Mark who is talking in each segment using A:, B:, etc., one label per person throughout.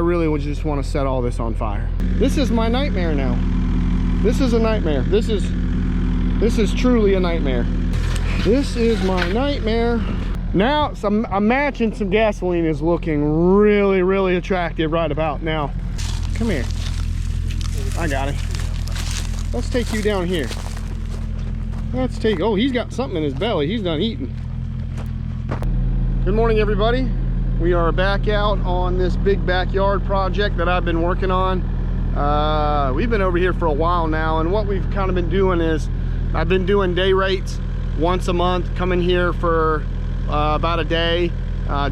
A: really would just want to set all this on fire. This is my nightmare now. This is a nightmare. This is truly a nightmare. This is my nightmare. Now, I'm matching some gasoline is looking really, really attractive right about now. Come here. I got it. Let's take you down here. Let's take, oh, he's got something in his belly. He's done eating. Good morning, everybody. We are back out on this big backyard project that I've been working on. We've been over here for a while now, and what we've kind of been doing is I've been doing day rates once a month, come in here for about a day,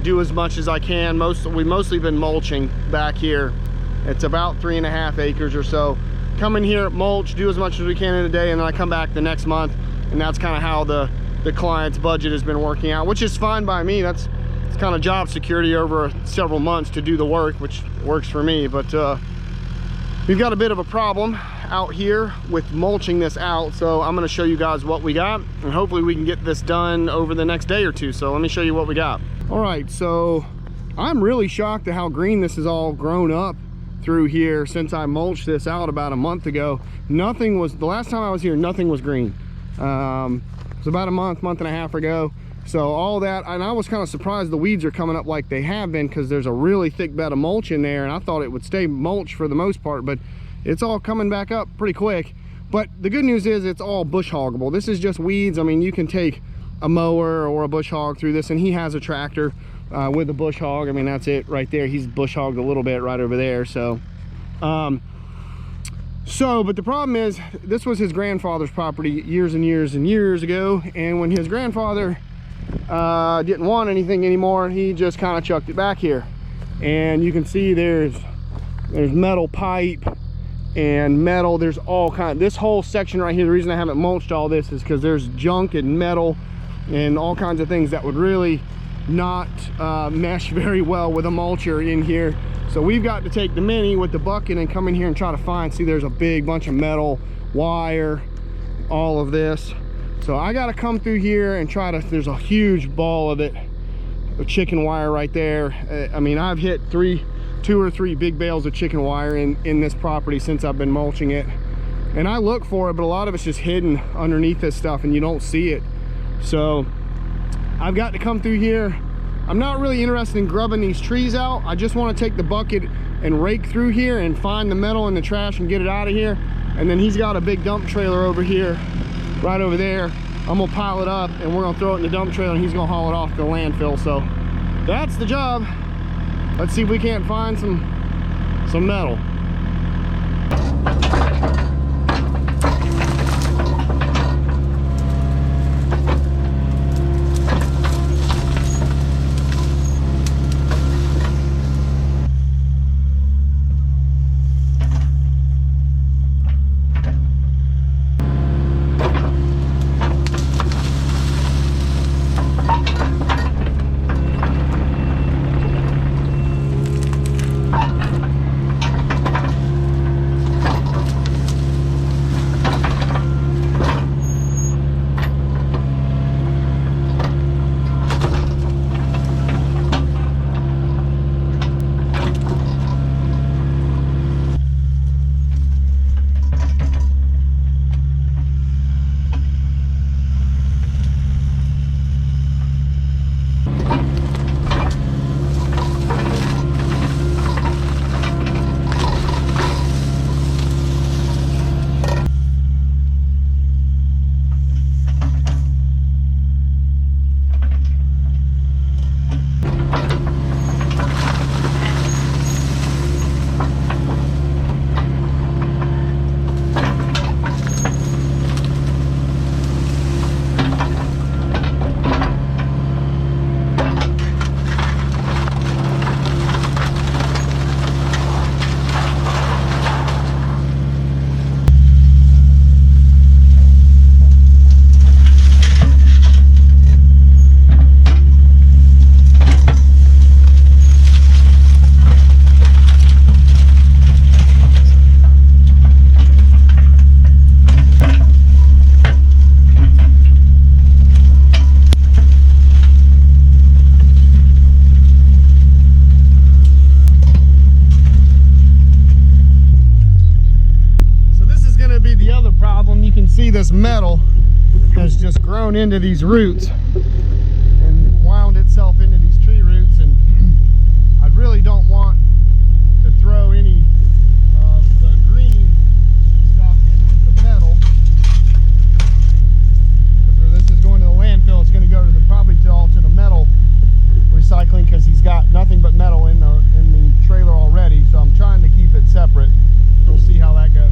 A: do as much as I can. We've mostly been mulching back here. It's about 3.5 acres or so. Come in here, mulch, do as much as we can in a day, and then I come back the next month, and that's kind of how the client's budget has been working out, which is fine by me. It's kind of job security over several months to do the work, which works for me. But we've got a bit of a problem out here with mulching this out, so I'm going to show you guys what we got, and hopefully we can get this done over the next day or two. So let me show you what we got. All right, so I'm really shocked at how green this is all grown up through here since I mulched this out about a month ago. Nothing was, the last time I was here, nothing was green. It was about a month and a half ago. So all that, and I was kind of surprised the weeds are coming up like they have been, because there's a really thick bed of mulch in there, and I thought it would stay mulch for the most part, but it's all coming back up pretty quick. But the good news is it's all bush hoggable. This is just weeds. I mean, you can take a mower or a bush hog through this, and he has a tractor with a bush hog. I mean, that's it right there. He's bush hogged a little bit right over there. So but the problem is, this was his grandfather's property years and years and years ago, and when his grandfather didn't want anything anymore, he just kind of chucked it back here. And you can see there's metal pipe and metal. There's all kind. This whole section right here, the reason I haven't mulched all this is because there's junk and metal and all kinds of things that would really not mesh very well with a mulcher in here. So we've got to take the mini with the bucket and come in here and try to find, see, there's a big bunch of metal, wire, all of this. So I got to come through here and try to, there's a huge ball of it, of chicken wire right there. I mean, I've hit two or three big bales of chicken wire in this property since I've been mulching it. And I look for it, but a lot of it's just hidden underneath this stuff and you don't see it. So I've got to come through here. I'm not really interested in grubbing these trees out. I just want to take the bucket and rake through here and find the metal in the trash and get it out of here. And then he's got a big dump trailer over here, right over there. I'm gonna pile it up and we're gonna throw it in the dump trailer, and he's gonna haul it off to the landfill. So that's the job. Let's see if we can't find some metal. grown into these roots and wound itself into these tree roots, and I really don't want to throw any of the green stuff in with the metal, because where this is going to the landfill, it's going to go to the all to the metal recycling, because he's got nothing but metal in the trailer already. So I'm trying to keep it separate. We'll see how that goes.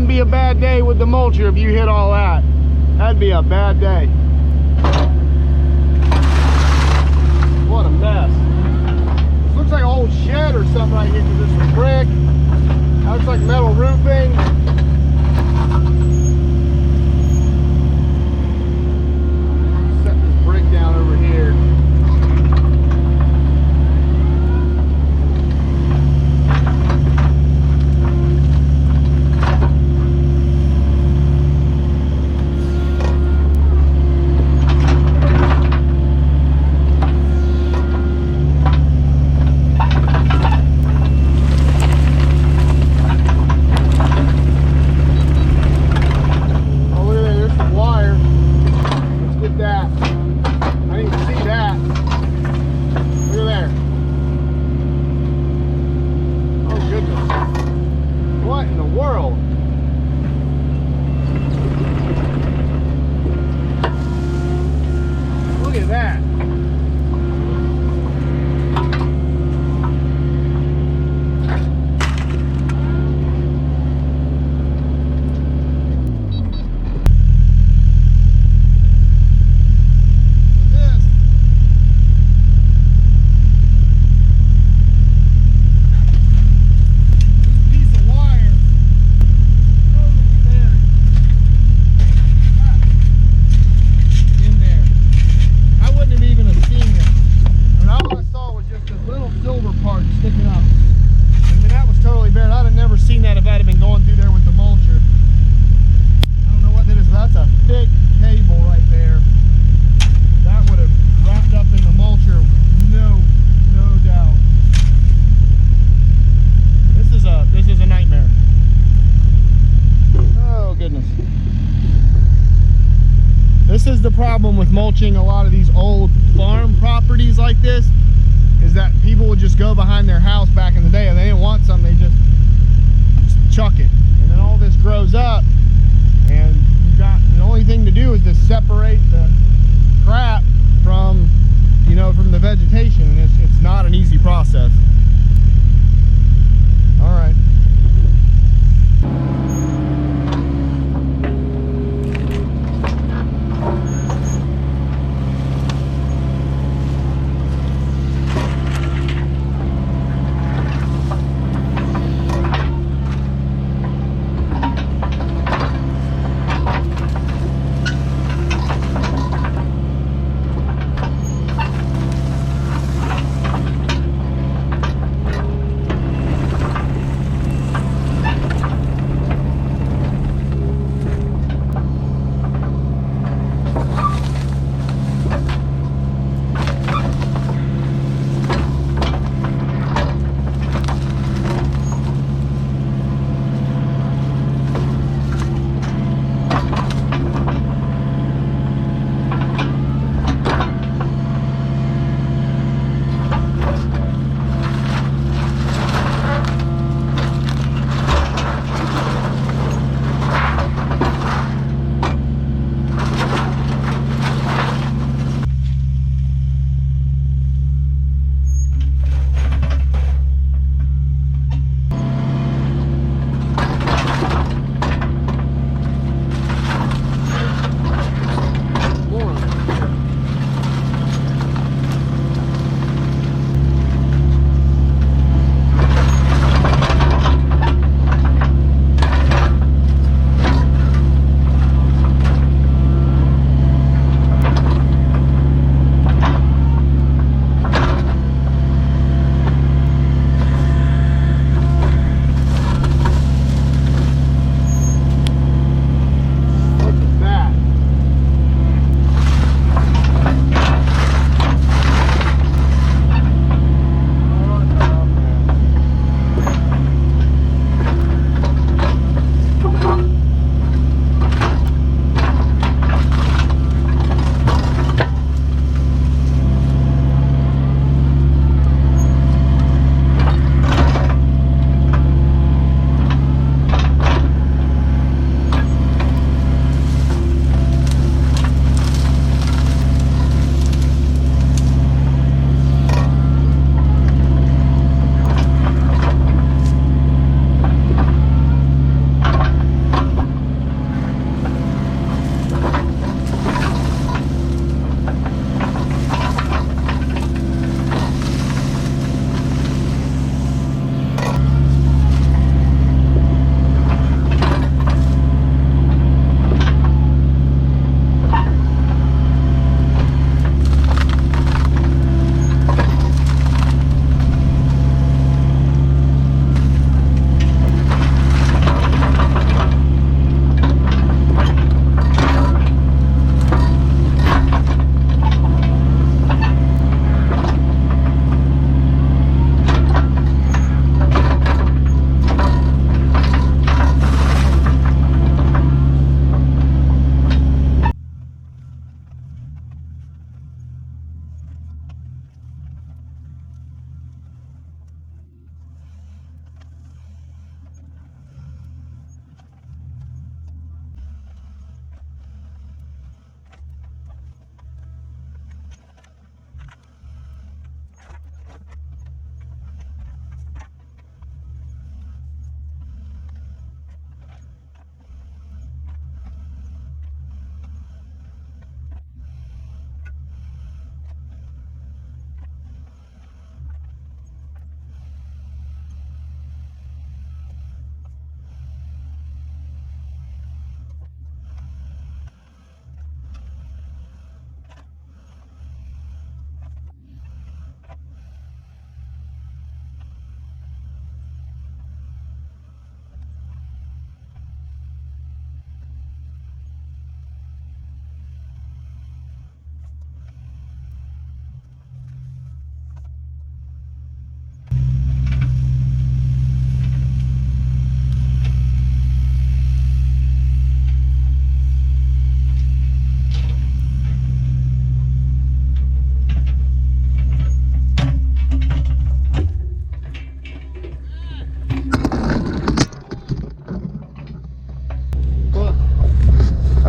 A: Be a bad day with the mulcher if you hit all that. That'd be a bad day. What a mess. This looks like an old shed or something right here, because this is brick. That looks like metal roofing. Set this brick down over here.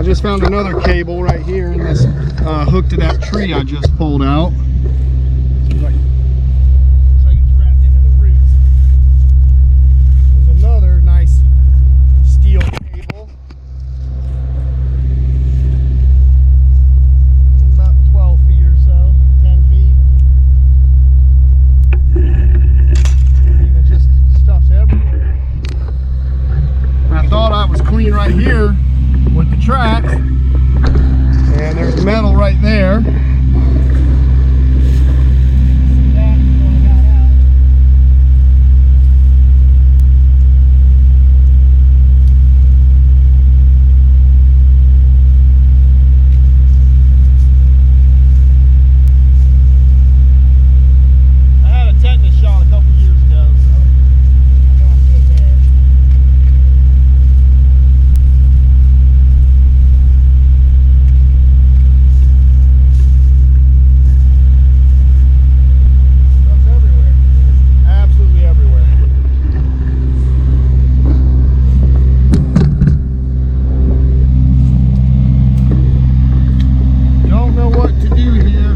A: just found another cable right here in this hook to that tree I just pulled out. Looks like it's wrapped into the roots. There's another nice steel cable. About 12 feet or so, 10 feet. And it just stuff's everywhere. I thought I was clean right here with the track, and there's metal right there. I had a tetanus shot a couple years ago, so I know I'm good there. Stuff's everywhere. Absolutely everywhere. Don't know what to do here.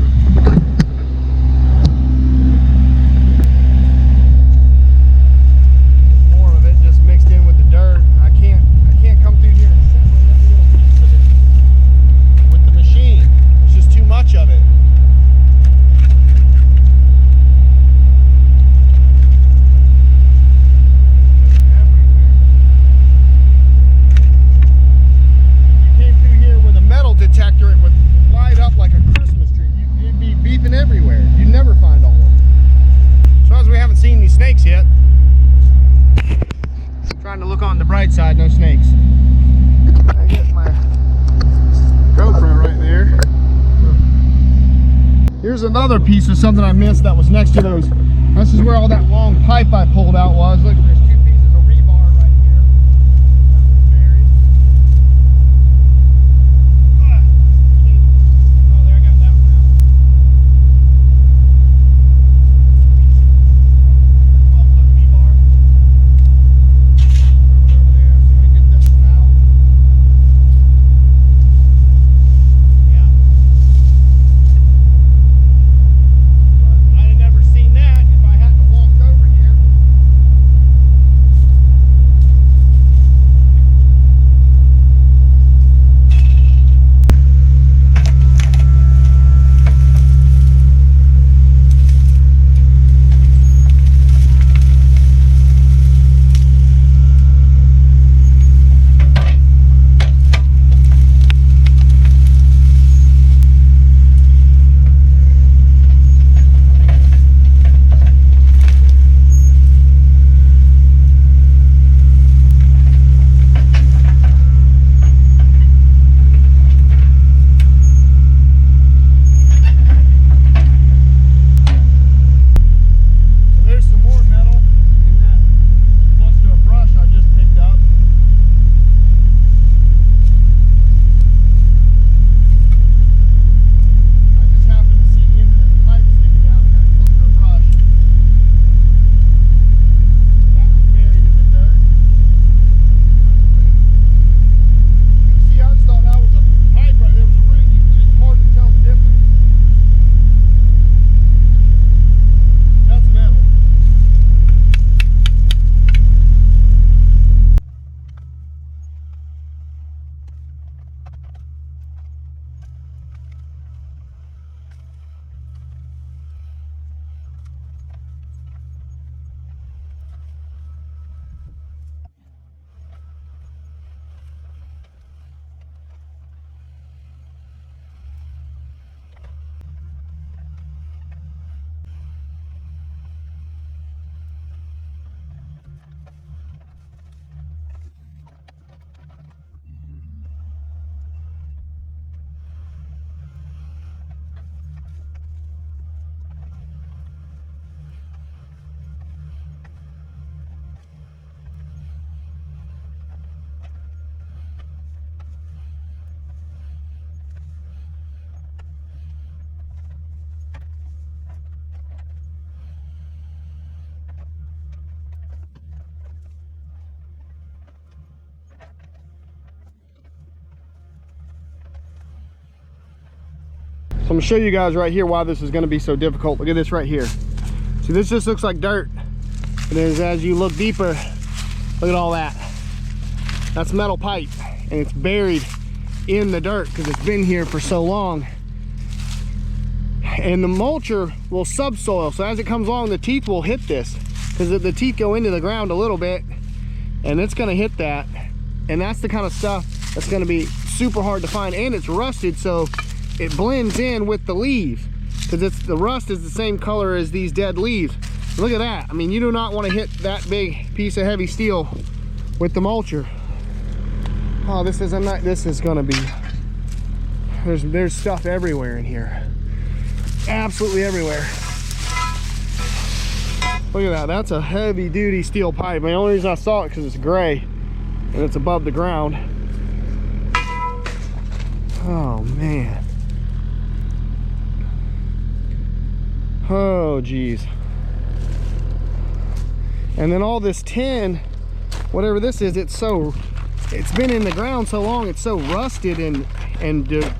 A: More of it just mixed in with the dirt. I can't come through here and separate every little piece of it with the machine. There's just too much of it. You came through here with a metal detector, it would light up like a Christmas tree. You'd be beeping everywhere. You'd never find all one. As long as we haven't seen any snakes yet. Trying to look on the bright side, no snakes. I get my GoPro right there. Here's another piece of something I missed that was next to those. This is where all that long pipe I pulled out was. Look, there's two pieces of rebar right here. That was buried. Oh, there, I got that one out. 12-foot rebar. Over there, see if I can get this one out. Yeah. But I'd have never seen that if I hadn't walked over here. I'm gonna show you guys right here why this is gonna be so difficult. Look at this right here. See, this just looks like dirt. But as you look deeper, look at all that. That's metal pipe, and it's buried in the dirt because it's been here for so long. And the mulcher will subsoil, so as it comes along, the teeth will hit this, because the teeth go into the ground a little bit, and it's gonna hit that. And that's the kind of stuff that's gonna be super hard to find, and it's rusted, so it blends in with the leaves, because the rust is the same color as these dead leaves. Look at that. I mean, you do not want to hit that big piece of heavy steel with the mulcher. Oh, this is gonna be, there's stuff everywhere in here. Absolutely everywhere. Look at that. That's a heavy duty steel pipe. The only reason I saw it because it's gray and it's above the ground. Oh man. Oh geez. And then all this tin, whatever this is, it's been in the ground so long, it's so rusted and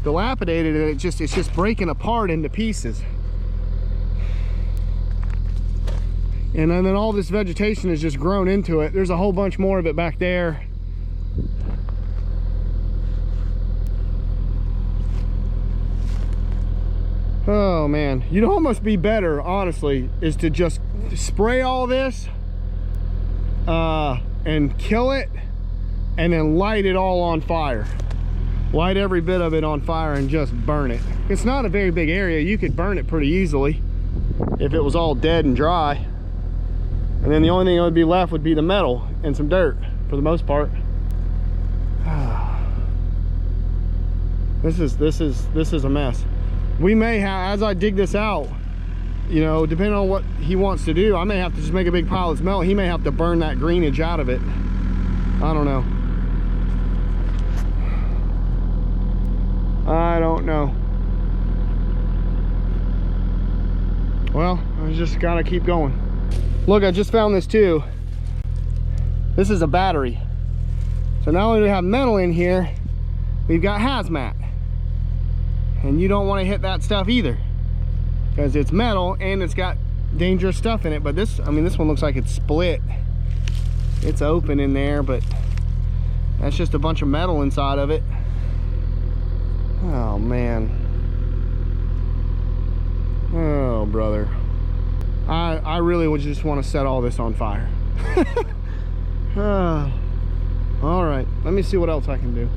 A: dilapidated, and it's just breaking apart into pieces. And then all this vegetation has just grown into it. There's a whole bunch more of it back there. Oh man, you'd almost be better, honestly, is to just spray all this and kill it, and then light it all on fire. Light every bit of it on fire and just burn it. It's not a very big area. You could burn it pretty easily if it was all dead and dry. And then the only thing that would be left would be the metal and some dirt for the most part. This is a mess. We may have, as I dig this out, you know, depending on what he wants to do, I may have to just make a big pile of metal. He may have to burn that greenage out of it. I don't know. I don't know. Well, I just gotta keep going. Look, I just found this too. This is a battery. So not only do we have metal in here, we've got hazmat. And you don't want to hit that stuff either, because it's metal and it's got dangerous stuff in it. But this, I mean, this one looks like it's split. It's open in there, but that's just a bunch of metal inside of it. Oh man. Oh brother. I really would just want to set all this on fire. All right, let me see what else I can do.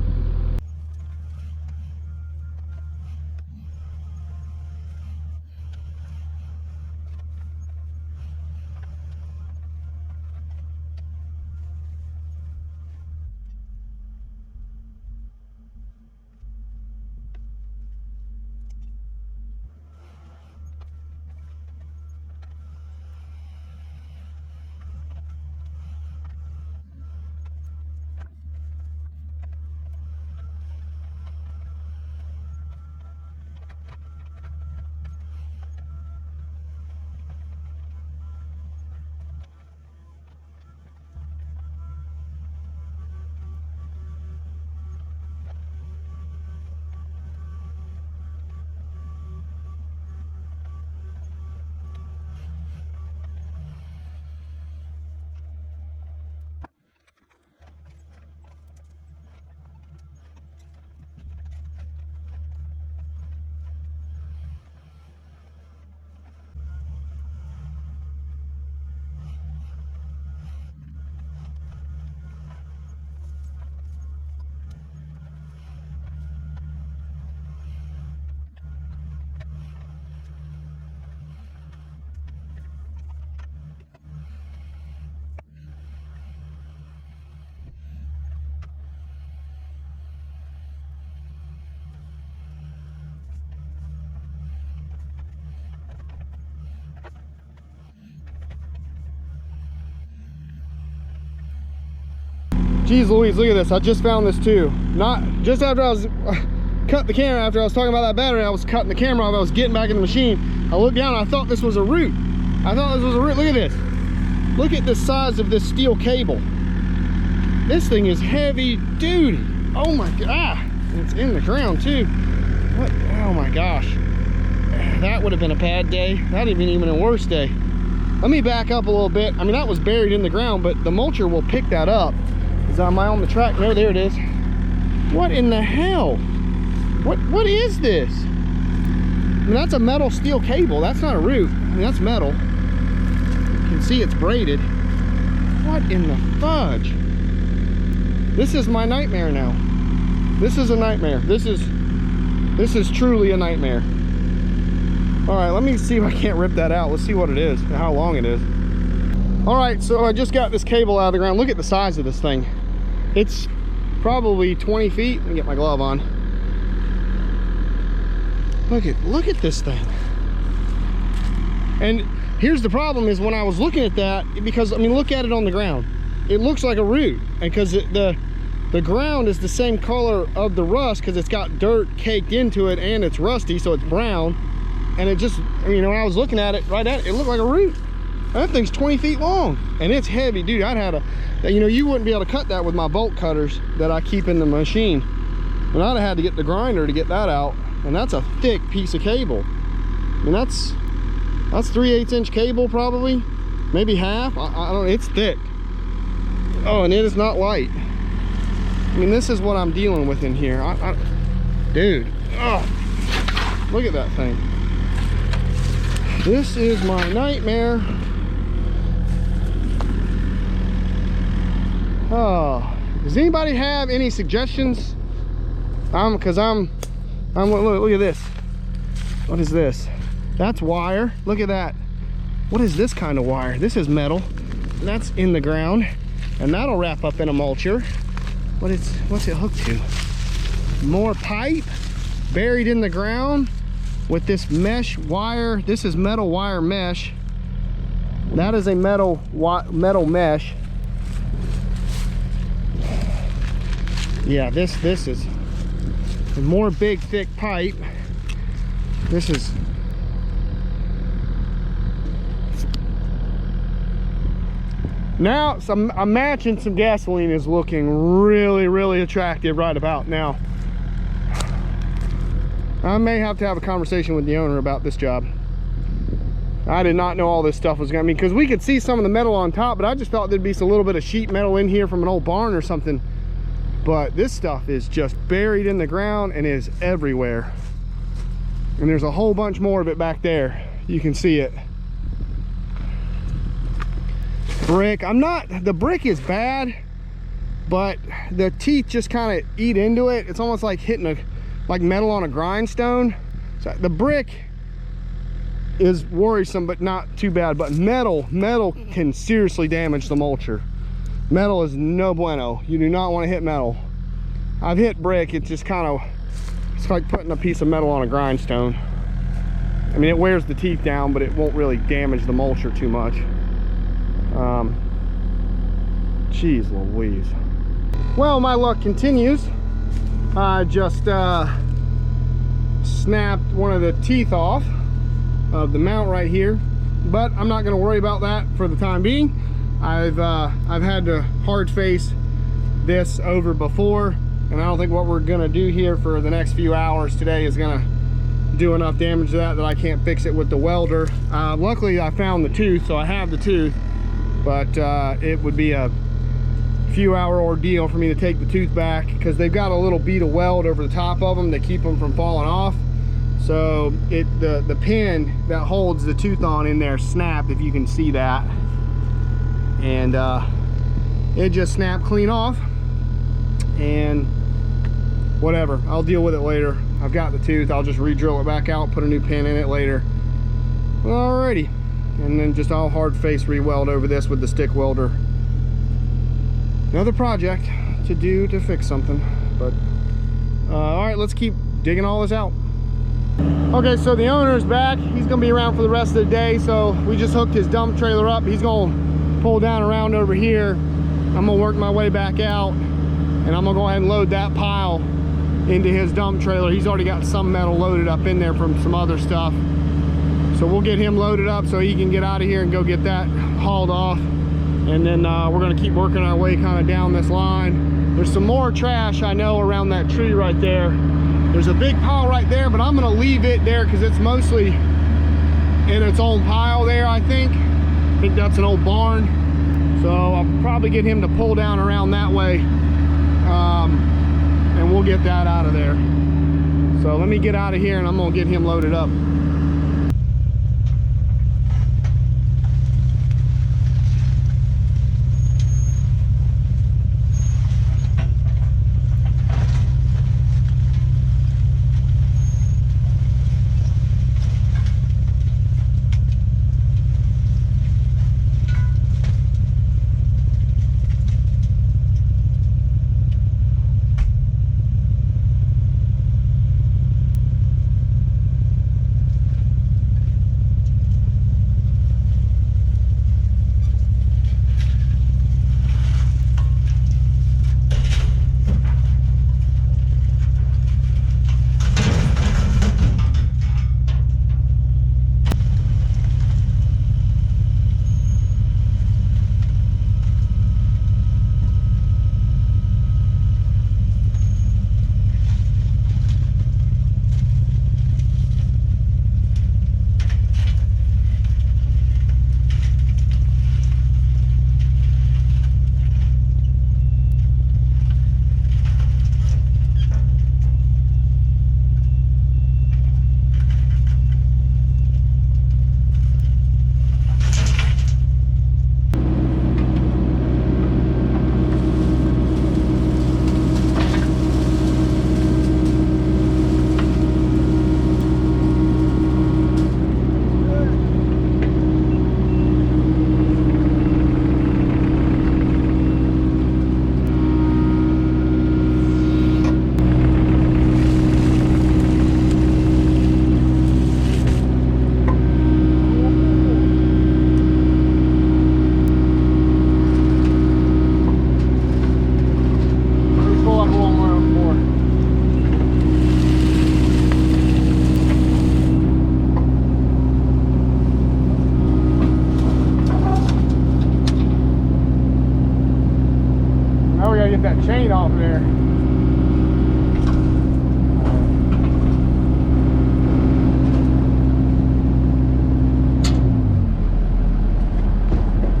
A: Jeez Louise, look at this. I just found this too. Not just after I was cut the camera, after I was talking about that battery, I was cutting the camera off, I was getting back in the machine. I looked down, I thought this was a root. I thought this was a root. Look at this. Look at the size of this steel cable. This thing is heavy duty. Oh my god. It's in the ground too. What? Oh my gosh. that would have been a bad day. That'd have been even a worse day. Let me back up a little bit. I mean, that was buried in the ground, but the mulcher will pick that up. Am I on the track? No, there it is. What in the hell? What is this? I mean, that's a metal steel cable. That's not a root. I mean, that's metal. You can see it's braided. What in the fudge? This is my nightmare now. This is a nightmare. This is truly a nightmare. All right, let me see if I can't rip that out. Let's see what it is and how long it is. All right, so I just got this cable out of the ground. Look at the size of this thing. It's probably 20 feet. Let me get my glove on. Look at this thing. And here's the problem is when I was looking at that, because I mean, look at it on the ground. It looks like a root, and because the ground is the same color of the rust because it's got dirt caked into it and it's rusty, so it's brown. And it just, you know, when I was looking at it, right at it, it looked like a root. That thing's 20 feet long and it's heavy, dude. I'd had you know, you wouldn't be able to cut that with my bolt cutters that I keep in the machine. And I'd have had to get the grinder to get that out. And that's a thick piece of cable. I mean, that's 3/8 inch cable probably, maybe half. I don't know, it's thick. Oh, and it is not light. I mean, this is what I'm dealing with in here. Dude, oh, look at that thing. This is my nightmare. Oh, does anybody have any suggestions? Because look at this. What is this? That's wire. Look at that. What is this kind of wire? This is metal. That's in the ground, and that'll wrap up in a mulcher. What's it hooked to? More pipe buried in the ground with this mesh wire. This is metal wire mesh. That is a metal mesh. Yeah, this is more big thick pipe. This is now a match and some gasoline is looking really attractive right about now. I may have to have a conversation with the owner about this job. I did not know all this stuff was gonna be, because we could see some of the metal on top, but I just thought there'd be a little bit of sheet metal in here from an old barn or something. But this stuff is just buried in the ground and is everywhere. And there's a whole bunch more of it back there. You can see it. Brick, the brick is bad, but the teeth just kind of eat into it. It's almost like hitting like metal on a grindstone. So the brick is worrisome, but not too bad. But metal can seriously damage the mulcher. Metal is no bueno. You do not want to hit metal. I've hit brick. It's just it's like putting a piece of metal on a grindstone. I mean, it wears the teeth down, but it won't really damage the mulcher too much. Jeez Louise. Well, my luck continues. I just snapped one of the teeth off of the mount right here, but I'm not going to worry about that for the time being. I've had to hard face this over before, and I don't think what we're gonna do here for the next few hours today is gonna do enough damage to that I can't fix it with the welder. Luckily I found the tooth, so I have the tooth, but it would be a few hour ordeal for me to take the tooth back, because they've got a little bead of weld over the top of them to keep them from falling off. So the pin that holds the tooth on in there snapped, if you can see that. And it just snapped clean off, and whatever, I'll deal with it later. I've got the tooth, I'll just re-drill it back out, put a new pin in it later. Alrighty, and then just I'll hard face re-weld over this with the stick welder. Another project to do to fix something, but all right, let's keep digging all this out. Okay, so the owner's back. He's gonna be around for the rest of the day, so we just hooked his dump trailer up. He's gonna pull down around over here. I'm gonna work my way back out, and I'm gonna go ahead and load that pile into his dump trailer. He's already got some metal loaded up in there from some other stuff, so we'll get him loaded up so he can get out of here and go get that hauled off. And then we're gonna keep working our way kind of down this line. There's some more trash I know around that tree right there, There's a big pile right there, but I'm gonna leave it there because it's mostly in its own pile there, I think. I think that's an old barn. So I'll probably get him to pull down around that way. And we'll get that out of there. So let me get out of here and I'm gonna get him loaded up. That chain off there.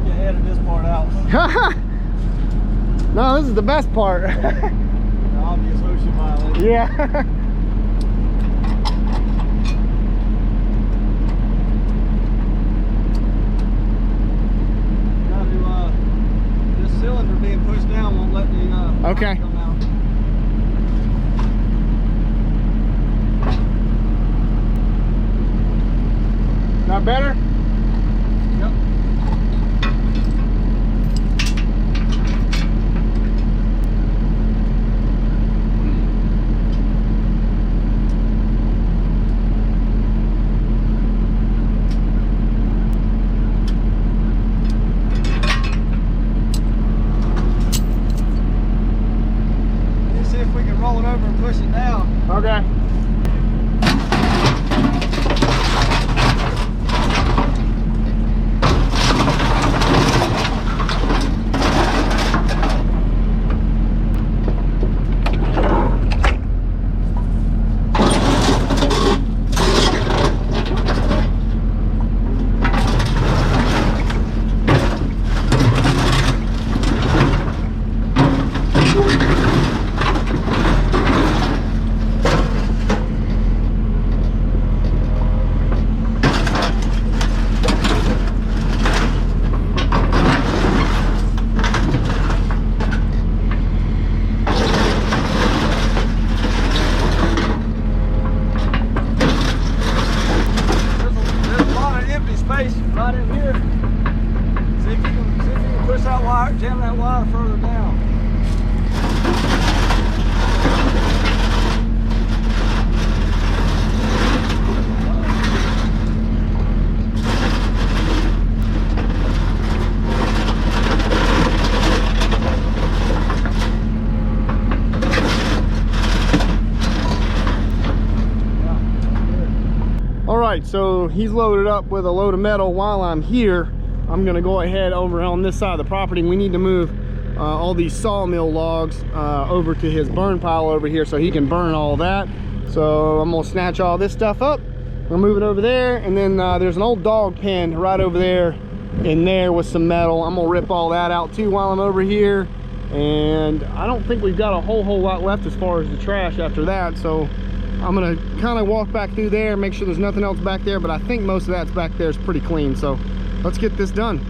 B: You edited this part out.
A: No, this is the best part.
B: The obvious ocean violation.
A: Yeah.
B: This cylinder being pushed down won't let the
A: okay.
B: come out.
A: Not better?
B: Yep. Let's see if we can roll it over and push it down.
A: Okay.
B: Space right in here. See if you can push that wire, jam that wire further down.
A: Alright, so he's loaded up with a load of metal. While I'm here, I'm going to go ahead over on this side of the property. We need to move all these sawmill logs over to his burn pile over here so he can burn all that. So I'm gonna snatch all this stuff up. We're moving over there, and then there's an old dog pen right over there in there with some metal. I'm gonna rip all that out too while I'm over here. And I don't think we've got a whole lot left as far as the trash after that, so I'm gonna kind of walk back through there, make sure there's nothing else back there, but I think most of that's back there is pretty clean. So let's get this done.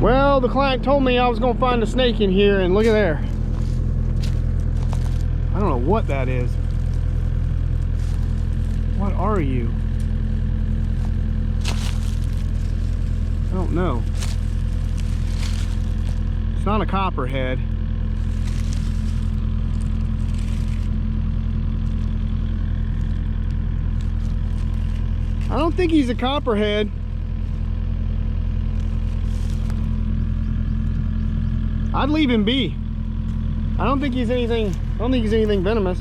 A: Well, the client told me I was gonna find a snake in here, and look at there. I don't know what that is. What are you? I don't know. It's not a copperhead. I don't think he's a copperhead. I'd leave him be. I don't think he's anything venomous.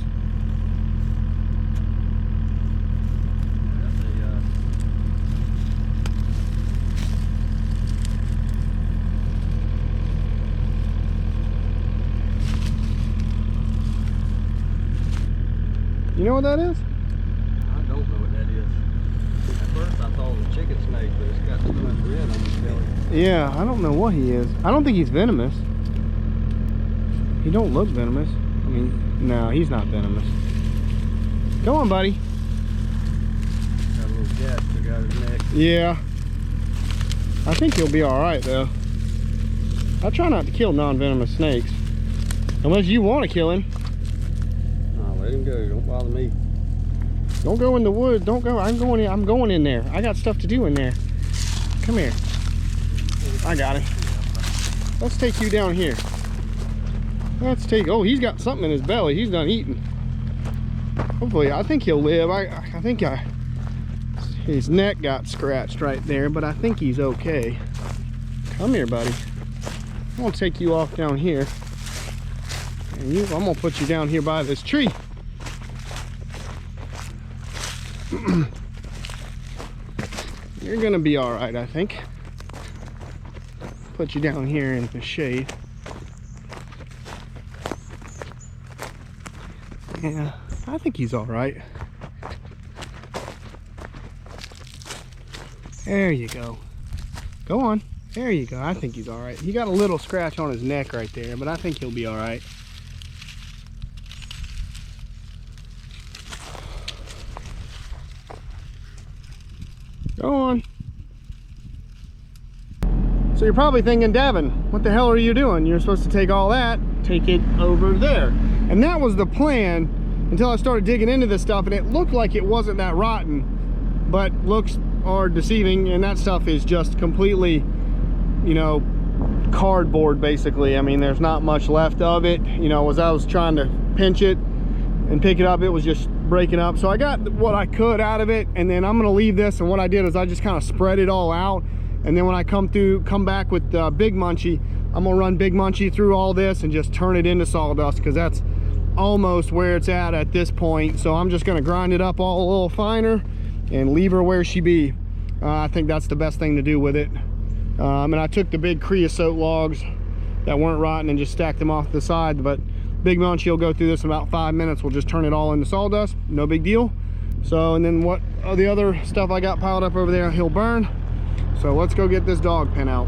A: You know what that is?
B: I don't know what that is. At first I thought it was a chicken snake, but it's got too much red on his belly.
A: Yeah, I don't know what he is. I don't think he's venomous. He don't look venomous. I mean, no, he's not venomous. Go on, buddy.
B: Got a little gap took out his neck.
A: Yeah. I think he'll be alright, though. I try not to kill non-venomous snakes. Unless you want to kill him.
B: No, let him go. Don't bother me.
A: Don't go in the woods. Don't go. I'm going in there. I got stuff to do in there. Come here. I got it. Let's take you down here. Let's take, oh, he's got something in his belly. He's done eating. Hopefully, I think he'll live. I think his neck got scratched right there, but I think he's okay. Come here, buddy. I'm gonna take you off down here. And I'm gonna put you down here by this tree. You're gonna be all right, I think. Put you down here in the shade. Yeah, I think he's all right. There you go. Go on. There you go. I think he's all right. He got a little scratch on his neck right there, but I think he'll be all right. Go on. So you're probably thinking, Devin, what the hell are you doing? You're supposed to take all that, take it over there. And that was the plan until I started digging into this stuff, and it looked like it wasn't that rotten, but looks are deceiving, and that stuff is just completely, you know, cardboard basically. I mean, there's not much left of it. You know, as I was trying to pinch it and pick it up, it was just breaking up. So I got what I could out of it, and then I'm gonna leave this, and what I did is I just kind of spread it all out, and then when I come back with Big Munchie, I'm gonna run Big Munchie through all this and just turn it into sawdust, because that's almost where it's at this point. So I'm just gonna grind it up all a little finer and leave her where she be. I think that's the best thing to do with it. And I took the big creosote logs that weren't rotten and just stacked them off the side. But Big Munchie will go through this in about 5 minutes. We'll just turn it all into sawdust, no big deal. So, and then what the other stuff I got piled up over there, he'll burn. So let's go get this dog pen out.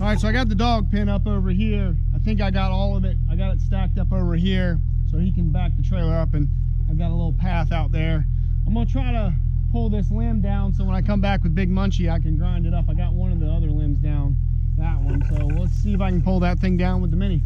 A: All right, so I got the dog pen up over here. I think I got all of it. I got it stacked up over here so he can back the trailer up, and I've got a little path out there. I'm gonna try to pull this limb down so when I come back with Big Munchie, I can grind it up. I got one of the other limbs down, that one. So let's see if I can pull that thing down with the Mini.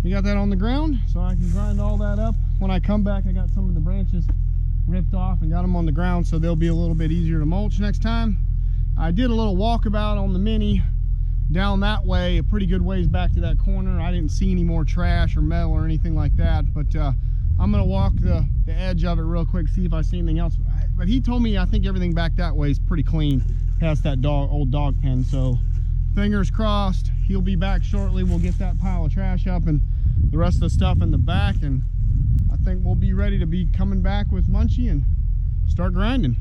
A: We got that on the ground, so I can grind all that up. When I come back, I got some of the branches ripped off and got them on the ground, so they'll be a little bit easier to mulch next time. I did a little walkabout on the Mini down that way, a pretty good ways back to that corner. I didn't see any more trash or metal or anything like that, but I'm gonna walk the edge of it real quick, see if I see anything else. But he told me I think everything back that way is pretty clean past that old dog pen, so fingers crossed he'll be back shortly. We'll get that pile of trash up and the rest of the stuff in the back, and I think we'll be ready to be coming back with Munchie and start grinding.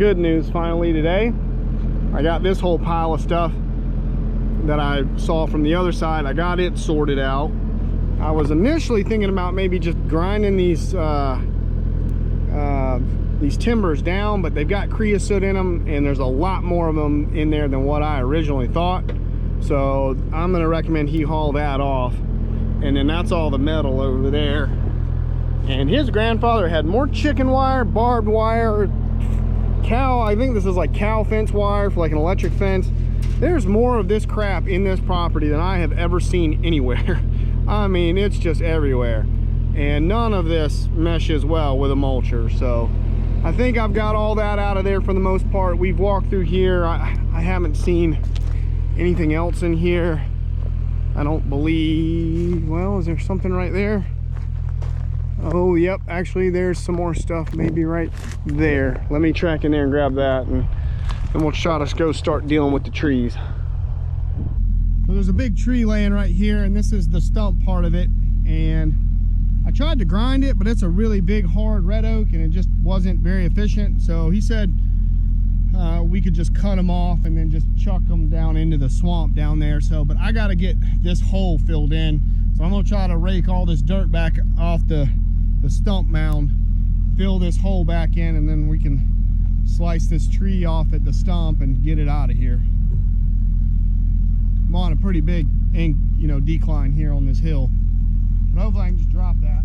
A: good news finally today. I got this whole pile of stuff that I saw from the other side. I got it sorted out. I was initially thinking about maybe just grinding these timbers down, but they've got creosote in them, and there's a lot more of them in there than what I originally thought. So I'm gonna recommend he haul that off. And then that's all the metal over there. And his grandfather had more chicken wire, barbed wire, cow, I think this is like cow fence wire for like an electric fence. There's more of this crap in this property than I have ever seen anywhere. I mean, it's just everywhere. And none of this meshes well with a mulcher. So I think I've got all that out of there for the most part. We've walked through here. I haven't seen anything else in here. I don't believe, well, is there something right there? Oh, yep, actually there's some more stuff maybe right there. Let me track in there and grab that, and then we'll try to go start dealing with the trees. Well, there's a big tree laying right here, and this is the stump part of it. And I tried to grind it, but it's a really big hard red oak, and it just wasn't very efficient. So he said we could just cut them off and then just chuck them down into the swamp down there. So, but I got to get this hole filled in. So I'm gonna try to rake all this dirt back off the stump mound, fill this hole back in, and then we can slice this tree off at the stump and get it out of here. I'm on a pretty big, decline here on this hill, but hopefully I can just drop that.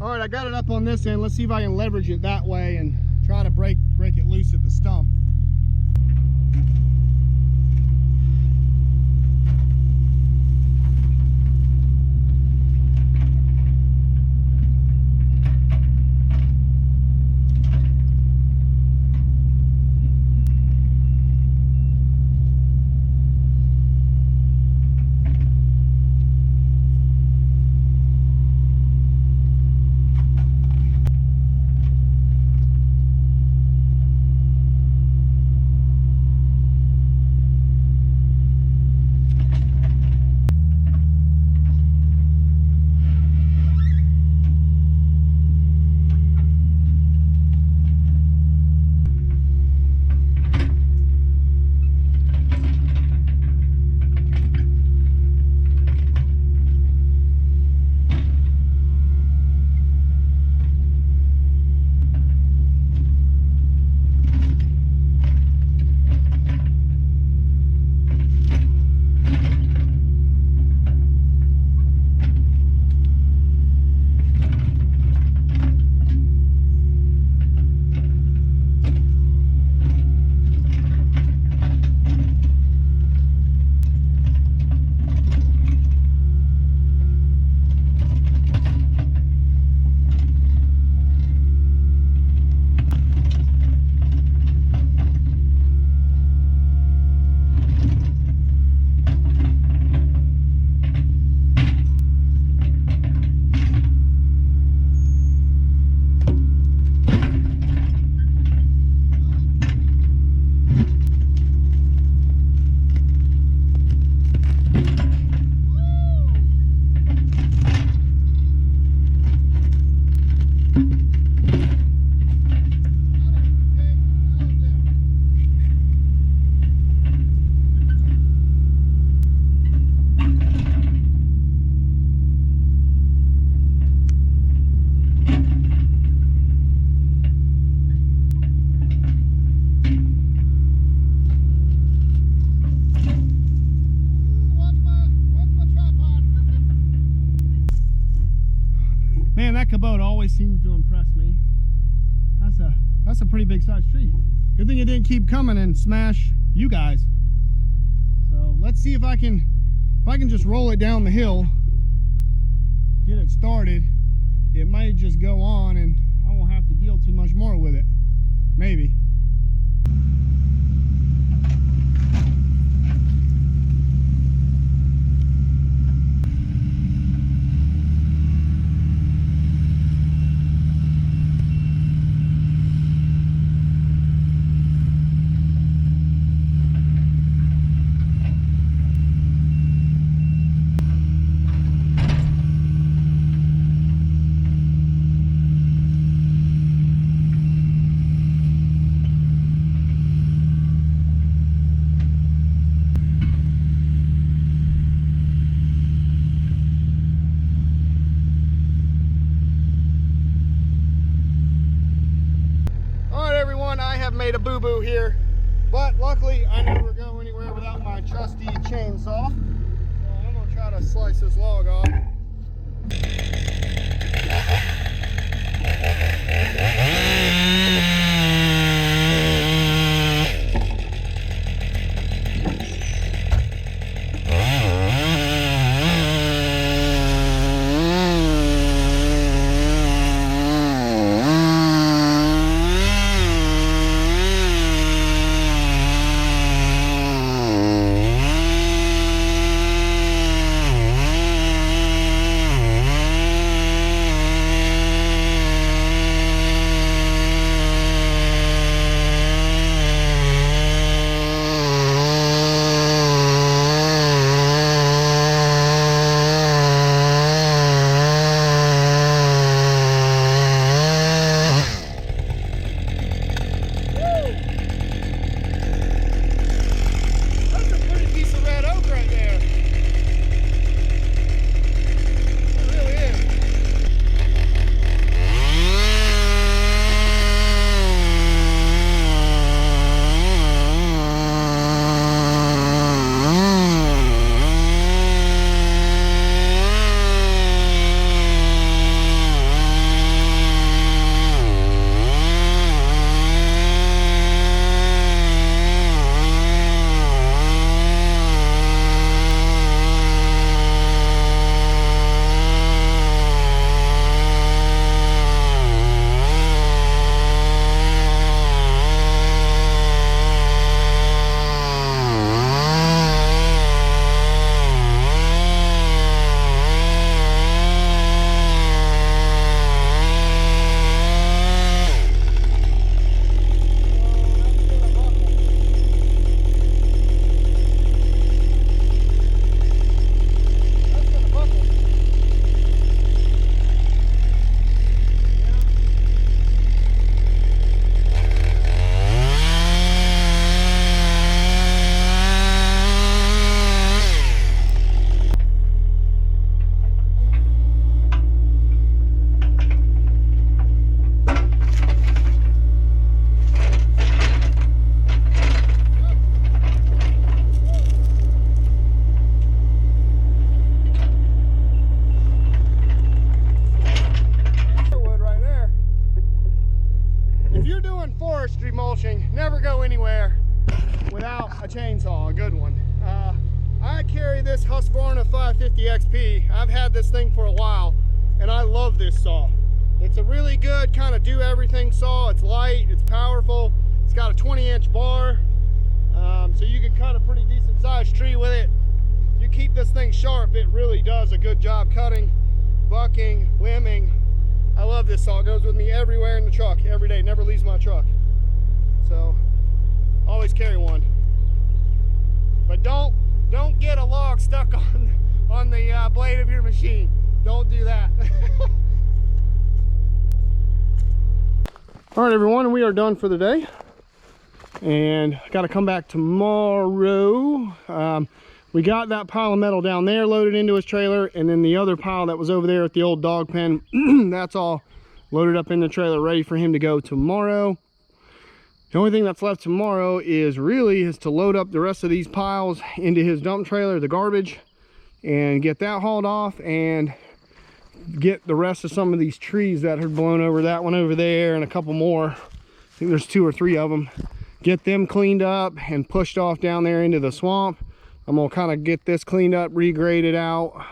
A: All right, I got it up on this end. Let's see if I can leverage it that way and try to break it loose at the stump. Man, that Kubota always seems to impress me. That's a pretty big sized tree. Good thing it didn't keep coming and smash you guys. So let's see if I can just roll it down the hill, get it started. It might just go on and I won't have to deal too much more with it. Maybe. I have made a boo-boo here, but luckily I never go anywhere without my trusty chainsaw. So I'm gonna try to slice this log off. mulching, never go anywhere without a chainsaw, a good one. I carry this Husqvarna 550 XP. I've had this thing for a while, and I love this saw. It's a really good kind of do everything saw. It's light, it's powerful. It's got a 20-inch bar, so you can cut a pretty decent sized tree with it. If you keep this thing sharp, it really does a good job cutting, bucking, limbing. I love this saw. It goes with me everywhere in the truck, every day, never leaves my truck. So, always carry one. But don't get a log stuck on the blade of your machine. Don't do that. All right, everyone, we are done for the day. And I got to come back tomorrow. We got that pile of metal down there loaded into his trailer, and then the other pile that was over there at the old dog pen, that's all loaded up in the trailer, ready for him to go tomorrow. The only thing that's left tomorrow is to load up the rest of these piles into his dump trailer, the garbage, and get that hauled off, and get the rest of some of these trees that had blown over, that one over there and a couple more. I think there's 2 or 3 of them. Get them cleaned up and pushed off down there into the swamp. I'm gonna kind of get this cleaned up, regraded out.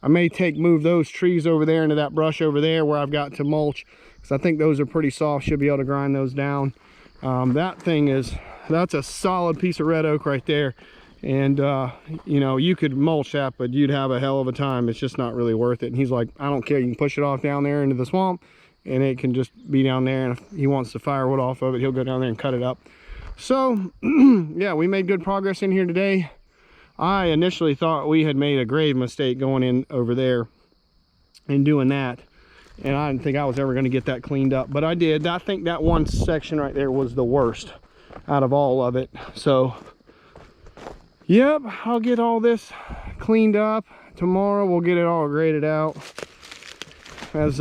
A: I may move those trees over there into that brush over there where I've got to mulch, because I think those are pretty soft. Should be able to grind those down. That's a solid piece of red oak right there, and you know, you could mulch that, but you'd have a hell of a time. It's just not really worth it. And he's like, I don't care, you can push it off down there into the swamp, and it can just be down there, and if he wants the firewood off of it, he'll go down there and cut it up. So yeah, we made good progress in here today. I initially thought we had made a grave mistake going in over there and doing that, and I didn't think I was ever going to get that cleaned up, but I did. I think that one section right there was the worst out of all of it. So yep, I'll get all this cleaned up tomorrow. We'll get it all graded out, as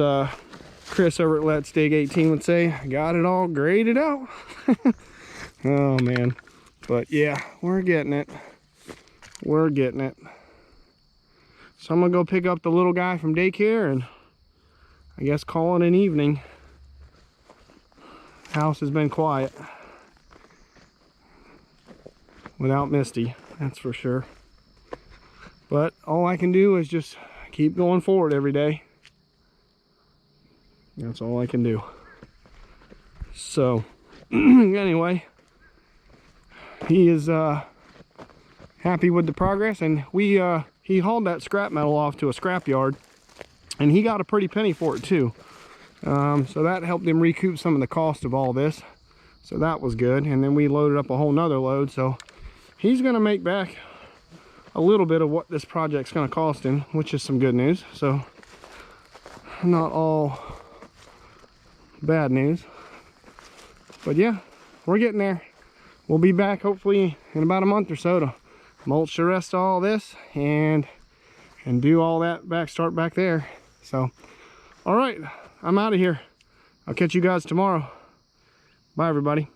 A: Chris over at Let's Dig 18 would say. Got it all graded out. Oh man, but yeah, we're getting it. We're getting it. So I'm gonna go pick up the little guy from daycare and I guess call it an evening. House has been quiet without Misty, that's for sure. But all I can do is just keep going forward every day. That's all I can do. So anyway, he is happy with the progress, and he hauled that scrap metal off to a scrap yard, and he got a pretty penny for it too. So that helped him recoup some of the cost of all this, so that was good. And then we loaded up a whole nother load, so he's gonna make back a little bit of what this project's gonna cost him, which is some good news. So not all bad news, but yeah, we're getting there. We'll be back hopefully in about a month or so to mulch the rest of all this and do all that start back there. So all right, I'm out of here. I'll catch you guys tomorrow. Bye everybody.